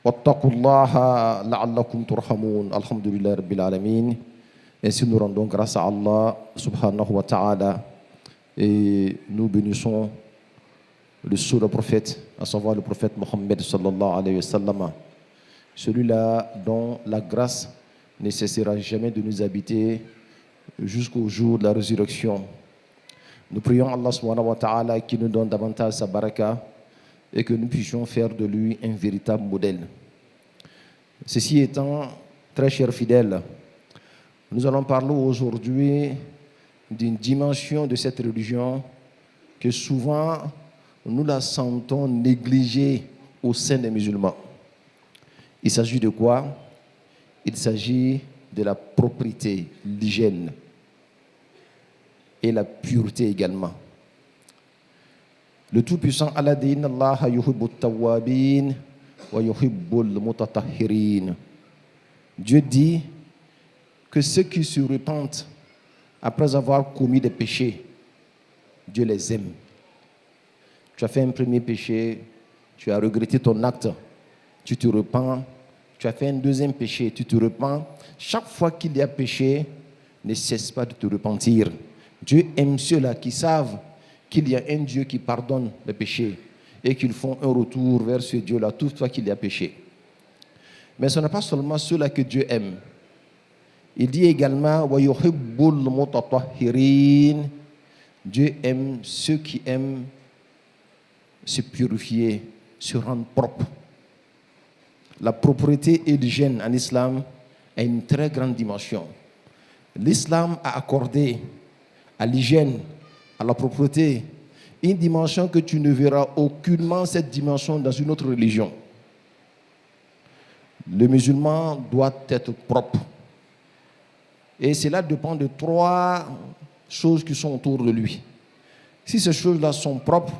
واتقوا الله لعلكم ترحمون الحمد لله رب العالمين. Ainsi nous rendons grâce à Allah subhanahu wa ta'ala et nous bénissons le sceau du prophète, à savoir le prophète Mohammed sallallahu alayhi wa sallam, celui-là dont la grâce ne cessera jamais de nous habiter jusqu'au jour de la résurrection. Nous prions Allah subhanahu wa ta'ala qui nous donne davantage sa baraka et que nous puissions faire de lui un véritable modèle. Ceci étant, très chers fidèles, nous allons parler aujourd'hui d'une dimension de cette religion que souvent nous la sentons négligée au sein des musulmans. Il s'agit de quoi? Il s'agit de la propriété, l'hygiène et la pureté également. Le Tout-Puissant Allah dit Inna Allah yuhibbut tawwabin wa yuhibbul mutatahhirin. Dieu dit que ceux qui se repentent après avoir commis des péchés, Dieu les aime. Tu as fait un premier péché, tu as regretté ton acte, tu te repens. Tu as fait un deuxième péché, tu te repens. Chaque fois qu'il y a péché, ne cesse pas de te repentir. Dieu aime ceux-là qui savent qu'il y a un Dieu qui pardonne les péchés et qu'ils font un retour vers ce Dieu-là toutefois qu'il y a péché. Mais ce n'est pas seulement ceux-là que Dieu aime. Il dit également wa yuhibbul mutatahhirin. Dieu aime ceux qui aiment se purifier, se rendre propres. La propreté et l'hygiène en islam a une très grande dimension. L'islam a accordé à l'hygiène, à la propreté, une dimension que tu ne verras aucunement cette dimension dans une autre religion. Le musulman doit être propre. Et cela dépend de trois choses qui sont autour de lui. Si ces choses-là sont propres,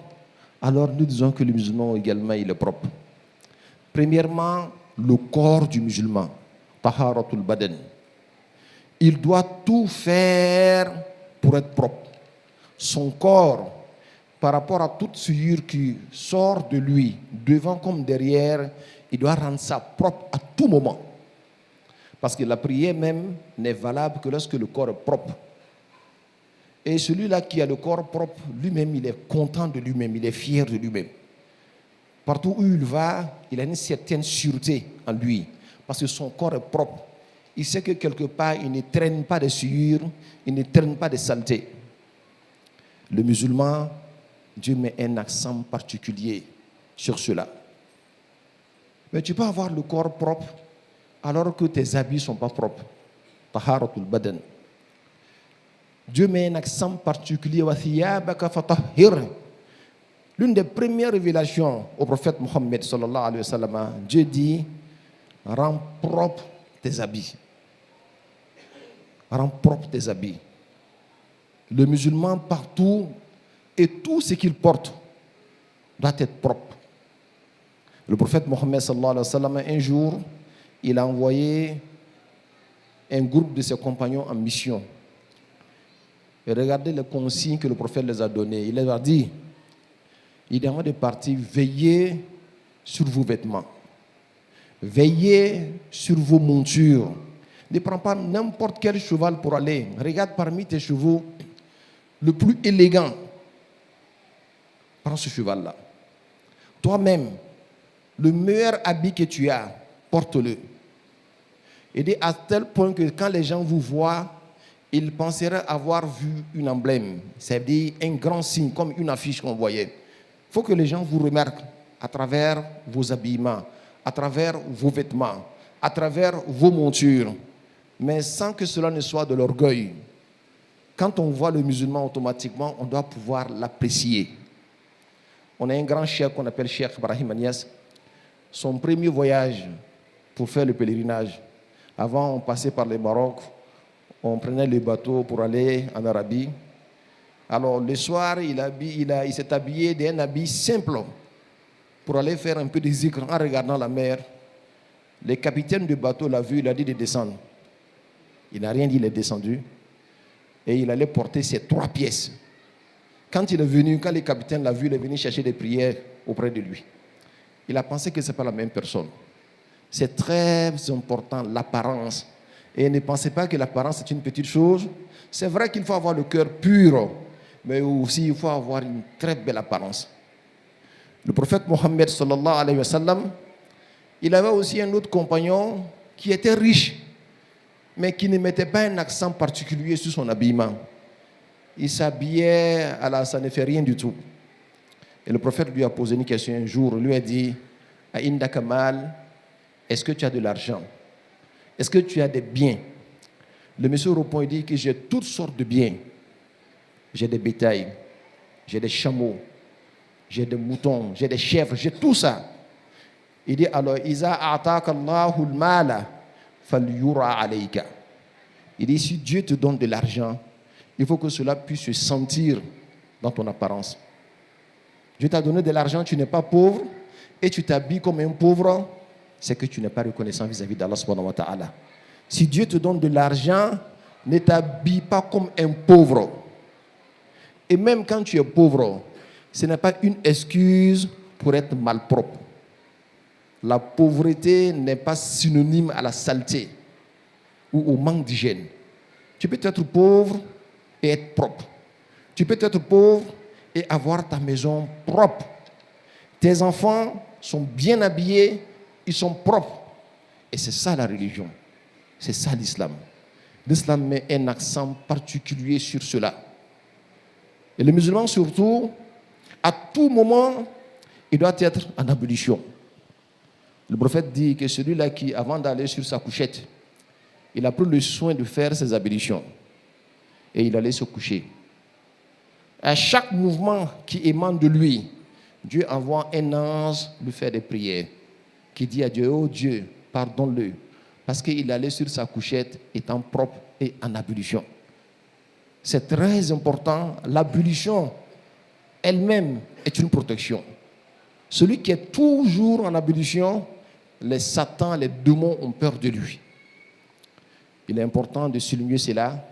alors nous disons que le musulman également il est propre. Premièrement, le corps du musulman, taharatul badan. Il doit tout faire pour être propre. Son corps, par rapport à toute souillure qui sort de lui, devant comme derrière, il doit rendre ça propre à tout moment. Parce que la prière même n'est valable que lorsque le corps est propre. Et celui-là qui a le corps propre, lui-même, il est content de lui-même, il est fier de lui-même. Partout où il va, il a une certaine sûreté en lui, parce que son corps est propre. Il sait que quelque part, il ne traîne pas de souillure, il ne traîne pas de saleté. Le musulman, Dieu met un accent particulier sur cela. Mais tu peux avoir le corps propre, alors que tes habits ne sont pas propres. Taharatul badan. Dieu met un accent particulier. Wa thiyabaka fatahhir. L'une des premières révélations au prophète Mohammed sallallahu alayhi wa sallam, Dieu dit rends propre tes habits. Rends propre tes habits. Le musulman partout et tout ce qu'il porte doit être propre. Le prophète Mohammed sallallahu alayhi wa sallam, un jour, il a envoyé un groupe de ses compagnons en mission. Et regardez les consignes que le prophète les a données. Il leur a dit avant de partir, veillez sur vos vêtements. Veillez sur vos montures. Ne prends pas n'importe quel cheval pour aller. Regarde parmi tes chevaux le plus élégant. Prends ce cheval-là. Toi-même, le meilleur habit que tu as, porte-le. Et à tel point que quand les gens vous voient, ils penseraient avoir vu une emblème. C'est-à-dire un grand signe, comme une affiche qu'on voyait. Il faut que les gens vous remarquent à travers vos habillements, à travers vos vêtements, à travers vos montures, mais sans que cela ne soit de l'orgueil. Quand on voit le musulman, automatiquement, on doit pouvoir l'apprécier. On a un grand cheikh qu'on appelle Cheikh Ibrahim Agnès. Son premier voyage pour faire le pèlerinage, avant on passait par le Maroc, on prenait le bateau pour aller en Arabie. Alors le soir, il s'est habillé d'un habit simple pour aller faire un peu de zikr en regardant la mer. Le capitaine du bateau l'a vu, il a dit de descendre. Il n'a rien dit, il est descendu. Et il allait porter ses 3 pièces. Quand il est venu, quand le capitaine l'a vu, il est venu chercher des prières auprès de lui. Il a pensé que ce n'est pas la même personne. C'est très important, l'apparence. Et ne pensez pas que l'apparence est une petite chose. C'est vrai qu'il faut avoir le cœur pur, mais aussi il faut avoir une très belle apparence. Le prophète Mohammed sallallahu alayhi wa sallam, il avait aussi un autre compagnon qui était riche, mais qui ne mettait pas un accent particulier sur son habillement. Il s'habillait, alors ça ne fait rien du tout. Et le prophète lui a posé une question un jour, lui a dit, Aïnda Kamal, est-ce que tu as de l'argent? Est-ce que tu as des biens? Le monsieur répond et dit que j'ai toutes sortes de biens. J'ai des bétails, j'ai des chameaux, j'ai des moutons, j'ai des chèvres, j'ai tout ça. Il dit alors, Iza a'taka Allahu al-mala falyura alayka. Il dit si Dieu te donne de l'argent, il faut que cela puisse se sentir dans ton apparence. Dieu t'a donné de l'argent, tu n'es pas pauvre et tu t'habilles comme un pauvre, c'est que tu n'es pas reconnaissant vis-à-vis d'Allah subhanahu wa ta'ala. Si Dieu te donne de l'argent, ne t'habille pas comme un pauvre. Et même quand tu es pauvre, ce n'est pas une excuse pour être malpropre. La pauvreté n'est pas synonyme à la saleté ou au manque d'hygiène. Tu peux être pauvre et être propre. Tu peux être pauvre et avoir ta maison propre. Tes enfants sont bien habillés, ils sont propres. Et c'est ça la religion. C'est ça l'islam. L'islam met un accent particulier sur cela. Et le musulman surtout, à tout moment, il doit être en ablution. Le prophète dit que celui-là qui, avant d'aller sur sa couchette, il a pris le soin de faire ses ablutions. Et il allait se coucher. À chaque mouvement qui émane de lui, Dieu envoie un ange lui faire des prières, qui dit à Dieu, oh Dieu, pardonne-le, parce qu'il allait sur sa couchette étant propre et en ablution. C'est très important. L'ablution elle-même est une protection. Celui qui est toujours en ablution, les satans, les démons ont peur de lui. Il est important de souligner cela,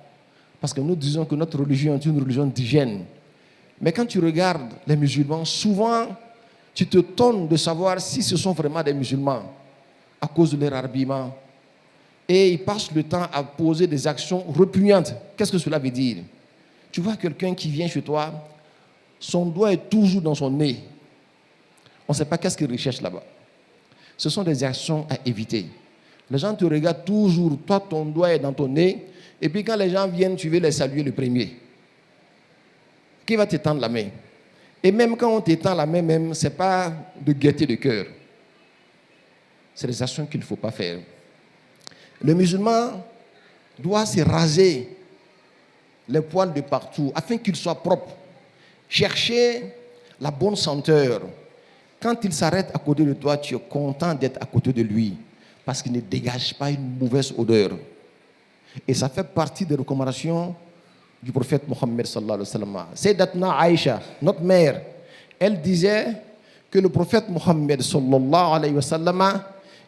parce que nous disons que notre religion est une religion d'hygiène. Mais quand tu regardes les musulmans, souvent, tu te étonnes de savoir si ce sont vraiment des musulmans à cause de leur habillement. Et ils passent le temps à poser des actions répugnantes. Qu'est-ce que cela veut dire? Tu vois quelqu'un qui vient chez toi, son doigt est toujours dans son nez. On ne sait pas qu'est-ce qu'il recherche là-bas. Ce sont des actions à éviter. Les gens te regardent toujours, toi ton doigt est dans ton nez, et puis quand les gens viennent, tu veux les saluer le premier. Qui va t'étendre la main? Et même quand on t'étend la main, même, ce n'est pas de gaieté de cœur. C'est des actions qu'il ne faut pas faire. Le musulman doit se raser les poils de partout afin qu'il soit propre. Chercher la bonne senteur. Quand il s'arrête à côté de toi, tu es content d'être à côté de lui parce qu'il ne dégage pas une mauvaise odeur. Et ça fait partie des recommandations du prophète Mohammed sallallahu alayhi wa sallam. Sayyidatuna Aïcha, notre mère, elle disait que le prophète Mohammed sallallahu alayhi wa sallam,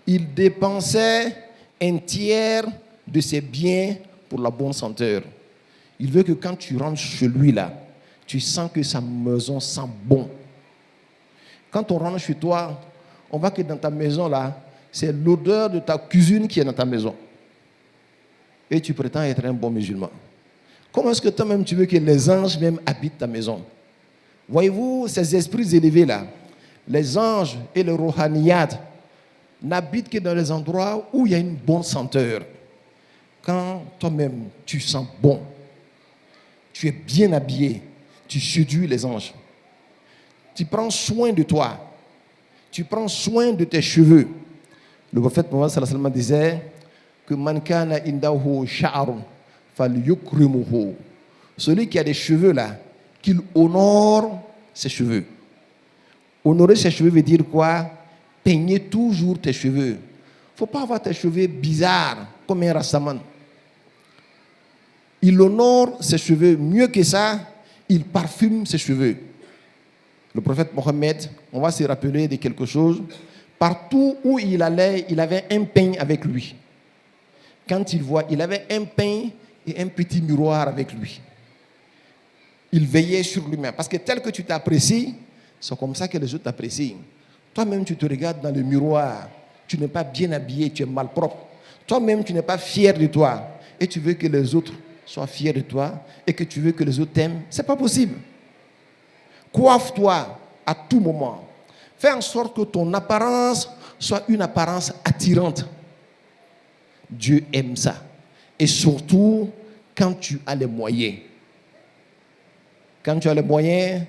il dépensait un tiers de ses biens pour la bonne senteur. Il veut que quand tu rentres chez lui là, tu sens que sa maison sent bon. Quand on rentre chez toi, on voit que dans ta maison là, c'est l'odeur de ta cuisine qui est dans ta maison. Et tu prétends être un bon musulman. Comment est-ce que toi-même tu veux que les anges même habitent ta maison? Voyez-vous, ces esprits élevés là, les anges et les rohaniyat n'habitent que dans les endroits où il y a une bonne senteur. Quand toi-même tu sens bon, tu es bien habillé, tu séduis les anges. Tu prends soin de toi. Tu prends soin de tes cheveux. Le prophète Mohammed sallallahu alayhi wa sallam disait que man kana indahu sha'run falyukrimuhu. Celui qui a des cheveux là, qu'il honore ses cheveux. Honorer ses cheveux veut dire quoi? Peigner toujours tes cheveux. Il ne faut pas avoir tes cheveux bizarres comme un rassaman. Il honore ses cheveux. Mieux que ça, il parfume ses cheveux. Le prophète Mohammed, on va se rappeler de quelque chose. Partout où il allait, il avait un peigne avec lui. Quand il voit, il avait un peigne et un petit miroir avec lui. Il veillait sur lui-même. Parce que tel que tu t'apprécies, c'est comme ça que les autres t'apprécient. Toi-même, tu te regardes dans le miroir. Tu n'es pas bien habillé, tu es malpropre. Toi-même, tu n'es pas fier de toi. Et tu veux que les autres soient fiers de toi et que tu veux que les autres t'aiment. Ce n'est pas possible. Coiffe-toi à tout moment. Fais en sorte que ton apparence soit une apparence attirante. Dieu aime ça. Et surtout, quand tu as les moyens. Quand tu as les moyens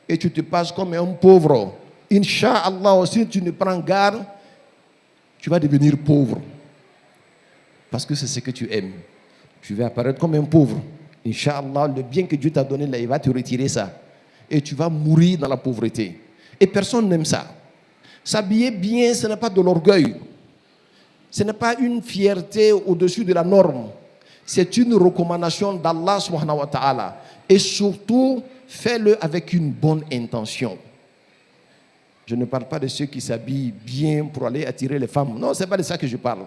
et tu te passes comme un pauvre, Inch'Allah, si tu ne prends garde, tu vas devenir pauvre. Parce que c'est ce que tu aimes. Tu vas apparaître comme un pauvre. Inch'Allah, le bien que Dieu t'a donné, là, il va te retirer ça. Et tu vas mourir dans la pauvreté. Et personne n'aime ça. S'habiller bien, ce n'est pas de l'orgueil. Ce n'est pas une fierté au-dessus de la norme. C'est une recommandation d'Allah subhanahu wa ta'ala. Et surtout, fais-le avec une bonne intention. Je ne parle pas de ceux qui s'habillent bien pour aller attirer les femmes. Non, ce n'est pas de ça que je parle.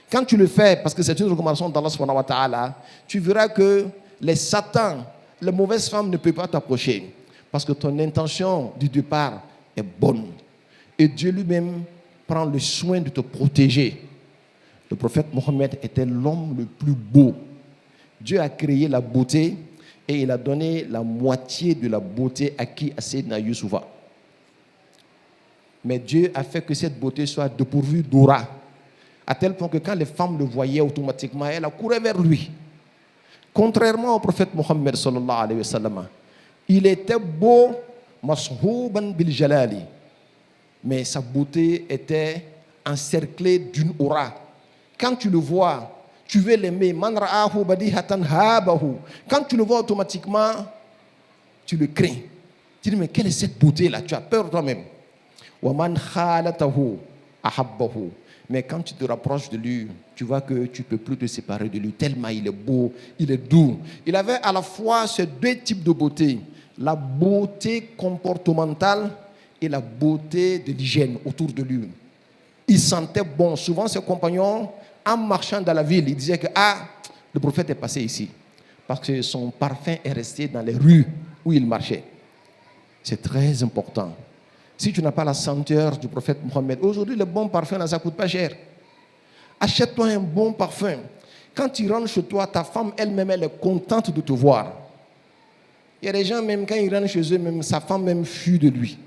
Quand tu le fais, parce que c'est une recommandation d'Allah subhanahu wa ta'ala, tu verras que les satans, les mauvaises femmes ne peuvent pas t'approcher. Parce que ton intention du départ est bonne. Et Dieu lui-même prend le soin de te protéger. Le prophète Mohammed était l'homme le plus beau. Dieu a créé la beauté et il a donné la moitié de la beauté à qui? À Sayyidina Youssoufa. Mais Dieu a fait que cette beauté soit dépourvue d'aura. À tel point que quand les femmes le voyaient automatiquement, elles couraient vers lui. Contrairement au prophète Mohammed sallallahu alayhi wa sallam, il était beau, mashouban bil jalali. Mais sa beauté était encerclée d'une aura. Quand tu le vois, tu veux l'aimer. Man ra'ahu badihatan habahu. Quand tu le vois automatiquement, tu le crains. Tu dis, mais quelle est cette beauté-là? Tu as peur toi-même. Wa man khalatahu ahabbahu. Mais quand tu te rapproches de lui, tu vois que tu ne peux plus te séparer de lui, tellement il est beau, il est doux. Il avait à la fois ces deux types de beauté, la beauté comportementale et la beauté de l'hygiène autour de lui. Il sentait bon. Souvent, ses compagnons, en marchant dans la ville, ils disaient que le prophète est passé ici. Parce que son parfum est resté dans les rues où il marchait. C'est très important. Si tu n'as pas la senteur du prophète Mohammed, aujourd'hui, le bon parfum, là, ça ne coûte pas cher. Achète-toi un bon parfum. Quand tu rentres chez toi, ta femme elle-même, elle est contente de te voir. Il y a des gens, même quand ils rentrent chez eux, même sa femme même fuit de lui.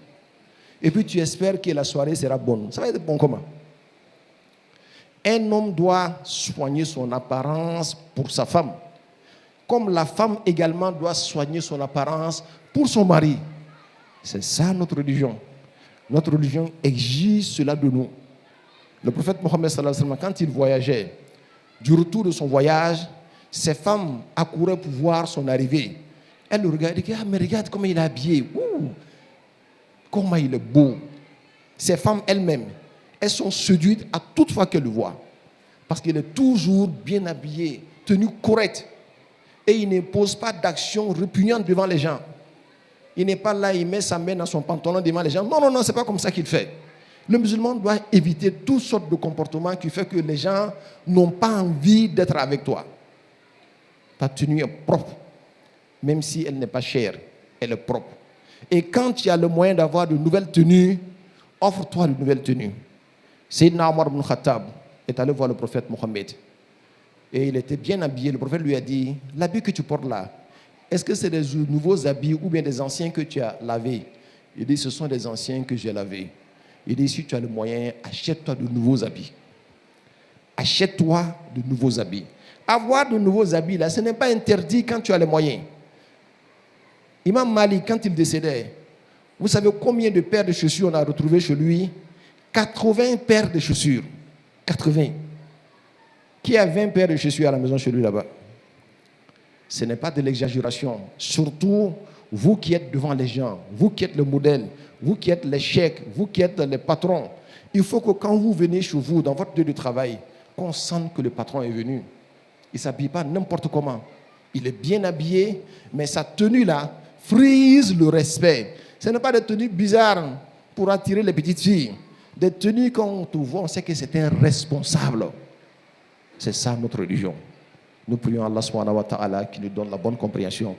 Et puis tu espères que la soirée sera bonne. Ça va être bon comment? Un homme doit soigner son apparence pour sa femme. Comme la femme également doit soigner son apparence pour son mari. C'est ça notre religion. Notre religion exige cela de nous. Le prophète Mohammed sallallahu alayhi wa sallam, quand il voyageait, du retour de son voyage, ses femmes accouraient pour voir son arrivée. Elles le regardaient et disaient, mais regarde comment il est habillé. Ouh, comment il est beau. Ces femmes elles-mêmes, elles sont séduites à toute fois qu'elles le voient. Parce qu'il est toujours bien habillé, tenu correct. Et il ne pose pas d'action répugnante devant les gens. Il n'est pas là, il met sa main dans son pantalon devant les gens. Non, non, non, ce n'est pas comme ça qu'il fait. Le musulman doit éviter toutes sortes de comportements qui font que les gens n'ont pas envie d'être avec toi. Ta tenue est propre. Même si elle n'est pas chère, elle est propre. Et quand tu as le moyen d'avoir de nouvelles tenues, offre-toi de nouvelles tenues. Sayyidina Omar ibn Khattab est allé voir le prophète Mohammed. Et il était bien habillé. Le prophète lui a dit, l'habit que tu portes là, est-ce que c'est des nouveaux habits ou bien des anciens que tu as lavés? Il dit, ce sont des anciens que j'ai lavés. Il dit, si tu as le moyen, achète-toi de nouveaux habits. Achète-toi de nouveaux habits. Avoir de nouveaux habits, là, ce n'est pas interdit quand tu as les moyens. Imam Malik, quand il décédait, vous savez combien de paires de chaussures on a retrouvé chez lui? 80 paires de chaussures. 80. Qui a 20 paires de chaussures à la maison chez lui là-bas? Ce n'est pas de l'exagération. Surtout, vous qui êtes devant les gens, vous qui êtes le modèle, vous qui êtes les chefs, vous qui êtes les patrons. Il faut que quand vous venez chez vous, dans votre lieu de travail, qu'on sente que le patron est venu. Il ne s'habille pas n'importe comment. Il est bien habillé, mais sa tenue là frise le respect. Ce n'est pas des tenues bizarres pour attirer les petites filles. Des tenues quand on te voit, on sait que c'est un responsable. C'est ça notre religion. Nous prions Allah subhanahu wa ta'ala qui nous donne la bonne compréhension.